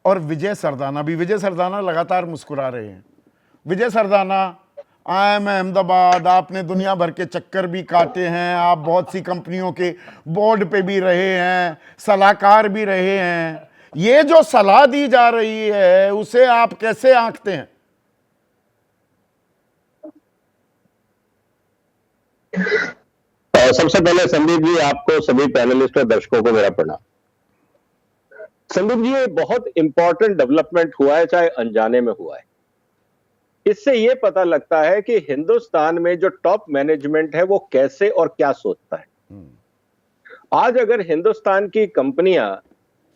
और विजय सरदाना भी, विजय सरदाना लगातार मुस्कुरा रहे हैं। विजय सरदाना, आई एम अहमदाबाद, आपने दुनिया भर के चक्कर भी काटे हैं, आप बहुत सी कंपनियों के बोर्ड पे भी रहे हैं, सलाहकार भी रहे हैं, ये जो सलाह दी जा रही है उसे आप कैसे आंकते हैं? सबसे पहले संदीप जी, आपको, सभी पैनलिस्ट और दर्शकों को मेरा प्रणाम। संदीप जी, ये बहुत इंपॉर्टेंट डेवलपमेंट हुआ है, चाहे अनजाने में हुआ है। इससे ये पता लगता है कि हिंदुस्तान में जो टॉप मैनेजमेंट है वो कैसे और क्या सोचता है। आज अगर हिंदुस्तान की कंपनियां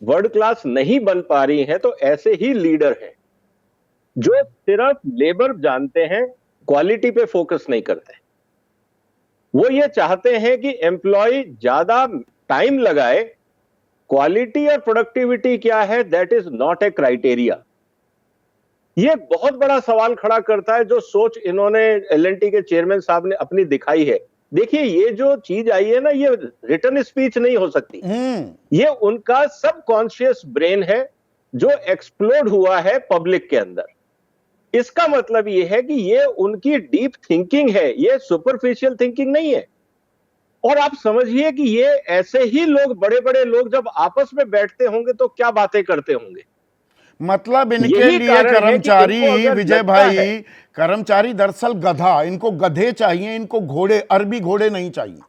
वर्ल्ड क्लास नहीं बन पा रही हैं तो ऐसे ही लीडर हैं जो सिर्फ लेबर जानते हैं, क्वालिटी पे फोकस नहीं करते। वो ये चाहते हैं कि एम्प्लॉय ज्यादा टाइम लगाए, क्वालिटी और प्रोडक्टिविटी क्या है that is not a criteria. ये बहुत बड़ा सवाल खड़ा करता है जो सोच इन्होंने एल&टी के चेयरमैन साहब ने अपनी दिखाई है। देखिए, ये जो चीज आई है ना, ये रिटन स्पीच नहीं हो सकती, ये उनका सबकॉन्शियस ब्रेन है जो एक्सप्लोड हुआ है पब्लिक के अंदर। इसका मतलब ये है कि ये उनकी डीप थिंकिंग है, ये सुपरफिशियल थिंकिंग नहीं है। और आप समझिए कि ये ऐसे ही लोग, बड़े बड़े लोग जब आपस में बैठते होंगे तो क्या बातें करते होंगे। मतलब इनके लिए कर्मचारी, विजय भाई, कर्मचारी दरअसल गधा, इनको गधे चाहिए, इनको घोड़े, अरबी घोड़े नहीं चाहिए।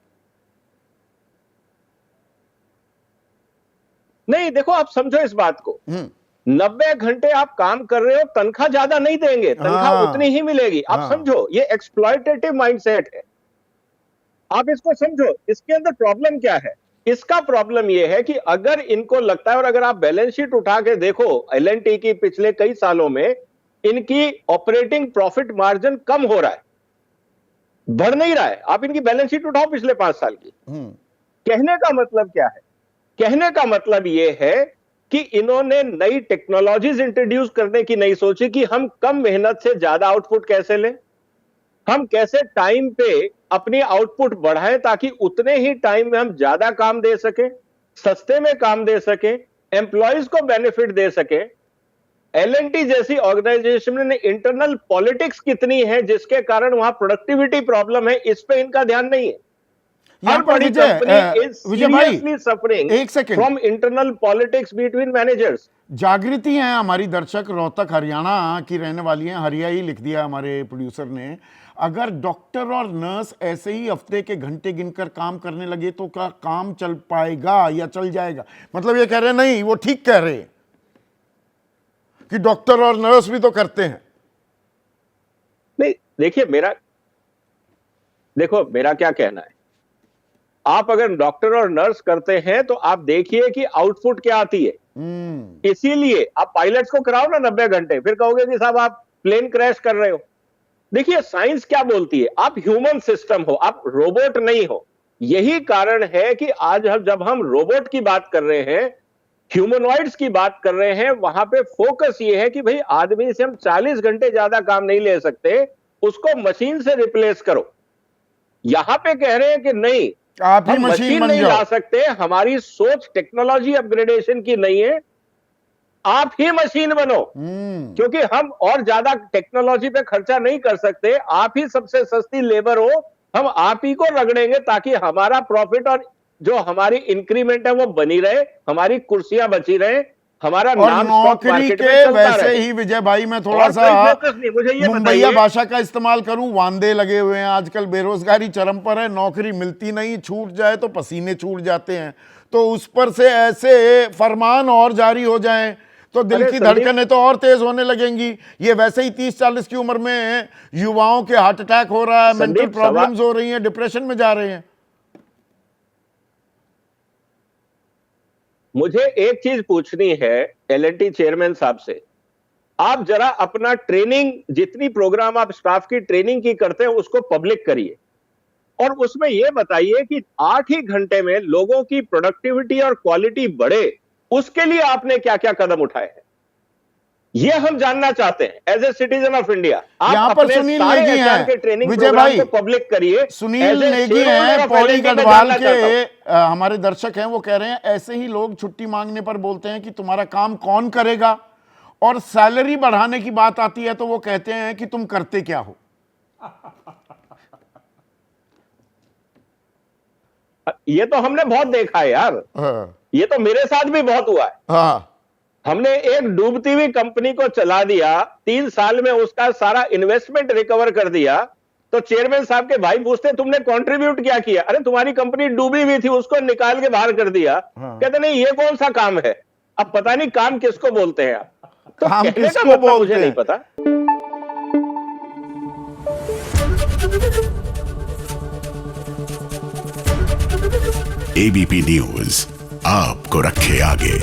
नहीं, देखो, आप समझो इस बात को, 90 घंटे आप काम कर रहे हो, तनख्वाह ज्यादा नहीं देंगे, तनख्वाह उतनी ही मिलेगी। आप समझो, ये एक्सप्लॉयटेटिव माइंडसेट है। आप इसको समझो, इसके अंदर प्रॉब्लम क्या है। इसका प्रॉब्लम यह है कि अगर इनको लगता है, और अगर आप बैलेंस शीट उठा के देखो एल&टी की पिछले कई सालों में, इनकी ऑपरेटिंग प्रॉफिट मार्जिन कम हो रहा है, बढ़ नहीं रहा है। आप इनकी बैलेंस शीट उठाओ पिछले 5 साल की। कहने का मतलब क्या है? कहने का मतलब यह है कि इन्होंने नई टेक्नोलॉजीज इंट्रोड्यूस करने की नहीं सोची कि हम कम मेहनत से ज्यादा आउटपुट कैसे लें, हम कैसे टाइम पे अपनी आउटपुट बढ़ाएं ताकि उतने ही टाइम में हम ज्यादा काम दे सकें, सस्ते में काम दे सकें, एम्प्लॉयज को बेनिफिट दे सकें। एल&टी जैसी ऑर्गेनाइजेशन में इंटरनल पॉलिटिक्स कितनी है जिसके कारण वहां प्रोडक्टिविटी प्रॉब्लम है, इस पे इनका ध्यान नहीं है। यहां पर विजय भाई, सफरिंग एक second, from internal politics between managers. जागृति है हमारी दर्शक, रोहतक हरियाणा की रहने वाली हैं, हरिया ही लिख दिया हमारे प्रोड्यूसर ने। अगर डॉक्टर और नर्स ऐसे ही हफ्ते के घंटे गिनकर काम करने लगे तो क्या काम चल पाएगा या चल जाएगा? मतलब ये कह रहे नहीं, वो ठीक कह रहे कि डॉक्टर और नर्स भी तो करते हैं। नहीं, देखिए, मेरा क्या कहना है। आप अगर डॉक्टर और नर्स करते हैं तो आप देखिए कि आउटपुट क्या आती है। इसीलिए आप पायलट्स को कराओ ना 90 घंटे, फिर कहोगे कि साहब आप प्लेन क्रैश कर रहे हो। देखिए, साइंस क्या बोलती है, आप ह्यूमन सिस्टम हो, आप रोबोट नहीं हो। यही कारण है कि आज जब हम रोबोट की बात कर रहे हैं, ह्यूमनॉइड्स की बात कर रहे हैं, वहां पे फोकस ये है कि भाई आदमी से हम 40 घंटे ज्यादा काम नहीं ले सकते, उसको मशीन से रिप्लेस करो। यहां पे कह रहे हैं कि नहीं, आप ही मशीन नहीं ला सकते, हमारी सोच टेक्नोलॉजी अपग्रेडेशन की नहीं है, आप ही मशीन बनो। क्योंकि हम और ज्यादा टेक्नोलॉजी पे खर्चा नहीं कर सकते, आप ही सबसे सस्ती लेबर हो, हम आप ही को रगड़ेंगे ताकि हमारा प्रॉफिट और जो हमारी इंक्रीमेंट है वो बनी रहे, हमारी कुर्सियां बची रहे, हमारा नाम नौकरी के वैसे ही। विजय भाई, मैं थोड़ा सा मुंबईया भाषा का इस्तेमाल करूं, वांदे लगे हुए हैं आजकल, बेरोजगारी चरम पर है, नौकरी मिलती नहीं, छूट जाए तो पसीने छूट जाते हैं, तो उस पर से ऐसे फरमान और जारी हो जाएं तो दिल की धड़कनें तो और तेज होने लगेंगी। ये वैसे ही 30-40 की उम्र में युवाओं के हार्ट अटैक हो रहा है, मेंटल प्रॉब्लम्स हो रही हैं, डिप्रेशन में जा रहे हैं। मुझे एक चीज पूछनी है एल&टी चेयरमैन साहब से, आप जरा अपना ट्रेनिंग, जितनी प्रोग्राम आप स्टाफ की ट्रेनिंग की करते हैं उसको पब्लिक करिए और उसमें यह बताइए कि 8 ही घंटे में लोगों की प्रोडक्टिविटी और क्वालिटी बढ़े, उसके लिए आपने क्या क्या कदम उठाए हैं, ये हम जानना चाहते हैं as a citizen of India. यहां पर सुनील नेगी हैं, विजय भाई, पब्लिक करिए। सुनील नेगी हैं, पौड़ी गढ़वाल के हमारे दर्शक हैं, वो कह रहे हैं ऐसे ही लोग छुट्टी मांगने पर बोलते हैं कि तुम्हारा काम कौन करेगा, और सैलरी बढ़ाने की बात आती है तो वो कहते हैं कि तुम करते क्या हो। ये तो हमने बहुत देखा है यार। हाँ, ये तो मेरे साथ भी बहुत हुआ है। हाँ, हमने एक डूबती हुई कंपनी को चला दिया, 3 साल में उसका सारा इन्वेस्टमेंट रिकवर कर दिया, तो चेयरमैन साहब के भाई पूछते तुमने कंट्रीब्यूट क्या किया? अरे तुम्हारी कंपनी डूबी हुई थी, उसको निकाल के बाहर कर दिया। कहते नहीं ये कौन सा काम है? अब पता नहीं काम किसको बोलते हैं आप, तो काम कहने का किसको मतलब बोलते मुझे नहीं हैं? पता। एबीपी न्यूज आपको रखे आगे।